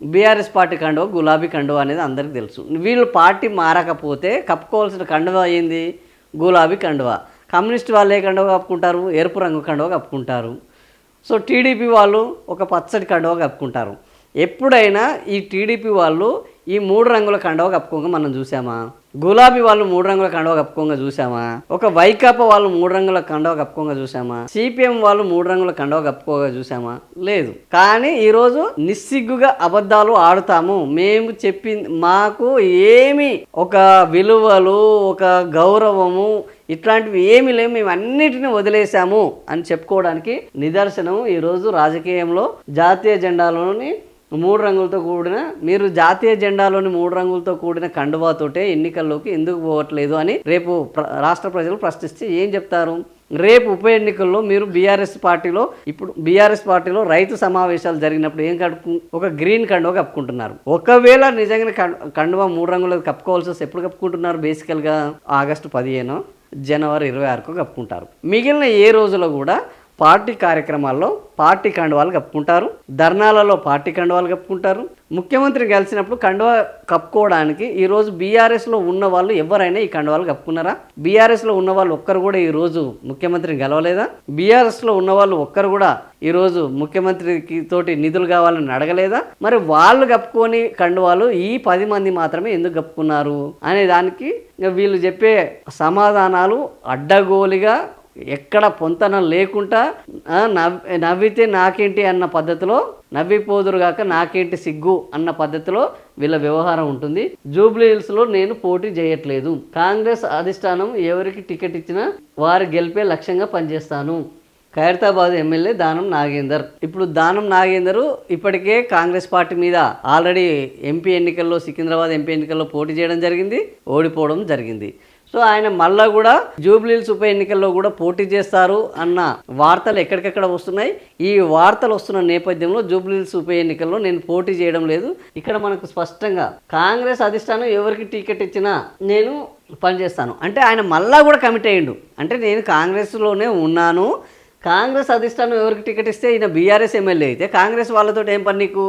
BRS party కండువ గులాబీ కండువ అనేది అందరికీ తెలుసు. వీళ్ళు పార్టీ మారకపోతే కప్పుకోవాల్సిన కండువ ఏంది? గులాబీ కండువ. కమ్యూనిస్ట్ వాళ్ళు ఏ కండువ కప్పుకుంటారు? ఎరుపు రంగు కండువ కప్పుకుంటారు. సో టీడీపీ వాళ్ళు ఒక పచ్చడి కండువ కప్పుకుంటారు. ఎప్పుడైనా ఈ టీడీపీ వాళ్ళు ఈ 3 రంగుల కండువ కప్పుకోగా మనం చూసామా? గులాబీ వాళ్ళు 3 రంగుల కండువ కప్పుకోగా చూసామా? ఒక వైకాపా వాళ్ళు 3 రంగుల కండువ కప్పుకోగా చూసామా? సిపిఎం వాళ్ళు 3 రంగుల కండువ కప్పుకోగా చూసామా? లేదు. కానీ ఈరోజు నిస్సిగ్గుగా అబద్ధాలు ఆడుతాము. మేము మాకు ఏమి ఒక విలువలు, ఒక గౌరవము ఇట్లాంటివి ఏమీ లేవు, మేము అన్నిటిని వదిలేసాము అని చెప్పుకోవడానికి నిదర్శనం ఈరోజు రాజకీయంలో జాతీయ జెండాలోని 3 రంగులతో కూడిన, మీరు జాతీయ జెండాలోని 3 రంగులతో కూడిన కండువాతోటే ఎన్నికల్లోకి ఎందుకు పోవట్లేదు అని రేపు రాష్ట్ర ప్రజలు ప్రశ్నిస్తే ఏం చెప్తారు? రేపు ఉప ఎన్నికల్లో మీరు బీఆర్ఎస్ పార్టీలో రైతు సమావేశాలు జరిగినప్పుడు ఒక గ్రీన్ కండువ కప్పుకుంటున్నారు. ఒకవేళ నిజంగా కండువ 3 రంగులకు కప్పుకోవాల్సి వస్తే ఎప్పుడు కప్పుకుంటున్నారు? బేసికల్గా ఆగస్టు 15 జనవరి 26 కప్పుకుంటారు. మిగిలిన ఏ రోజులో కూడా పార్టీ కార్యక్రమాల్లో పార్టీ కండువాలు కప్పుకుంటారు, ధర్నాలలో పార్టీ కండువాలు కప్పుకుంటారు. ముఖ్యమంత్రి కలిసినప్పుడు కండువా కప్పుకోవడానికి ఈరోజు బీఆర్ఎస్లో ఉన్న వాళ్ళు ఎవరైనా ఈ కండువాలు కప్పుకున్నారా? బీఆర్ఎస్లో ఉన్న వాళ్ళు ఒక్కరు కూడా ఈరోజు ముఖ్యమంత్రిని గెలవలేదా? బీఆర్ఎస్లో ఉన్న వాళ్ళు ఒక్కరు కూడా ఈరోజు ముఖ్యమంత్రికి తోటి నిధులు కావాలని అడగలేదా? మరి వాళ్ళు కప్పుకొని కండువాలు ఈ 10 మంది మాత్రమే ఎందుకు కప్పుకున్నారు అనే దానికి వీళ్ళు చెప్పే సమాధానాలు అడ్డగోలిగా, ఎక్కడ పొంతన లేకుండా నవ్వితే నాకేంటి అన్న పద్ధతిలో, నవ్విపోదురుగాక నాకేంటి సిగ్గు అన్న పద్ధతిలో వీళ్ళ వ్యవహారం ఉంటుంది. జూబ్లీ హిల్స్లో నేను పోటీ చేయట్లేదు, కాంగ్రెస్ అధిష్టానం ఎవరికి టికెట్ ఇచ్చినా వారి గెలిపే లక్ష్యంగా పనిచేస్తాను. ఖైరతాబాద్ ఎమ్మెల్యే దానం నాగేందర్. ఇప్పుడు దానం నాగేందర్ ఇప్పటికే కాంగ్రెస్ పార్టీ మీద ఆల్రెడీ సికింద్రాబాద్ ఎంపీ ఎన్నికల్లో పోటీ చేయడం జరిగింది, ఓడిపోవడం జరిగింది. సో ఆయన మళ్ళా కూడా జూబ్లీహిల్స్ ఉప ఎన్నికల్లో కూడా పోటీ చేస్తారు అన్న వార్తలు ఎక్కడికెక్కడ వస్తున్నాయి. ఈ వార్తలు వస్తున్న నేపథ్యంలో జూబ్లీహిల్స్ ఉప ఎన్నికల్లో నేను పోటీ చేయడం లేదు. ఇక్కడ మనకు స్పష్టంగా కాంగ్రెస్ అధిష్టానం ఎవరికి టికెట్ ఇచ్చినా నేను పనిచేస్తాను అంటే ఆయన మళ్ళా కూడా కమిట్ అయ్యిండు. అంటే నేను కాంగ్రెస్లోనే ఉన్నాను, కాంగ్రెస్ అధిష్టానం ఎవరికి టికెట్ ఇస్తే ఈయన బీఆర్ఎస్ ఎమ్మెల్యే అయితే కాంగ్రెస్ వాళ్ళతో ఏం పని నీకు?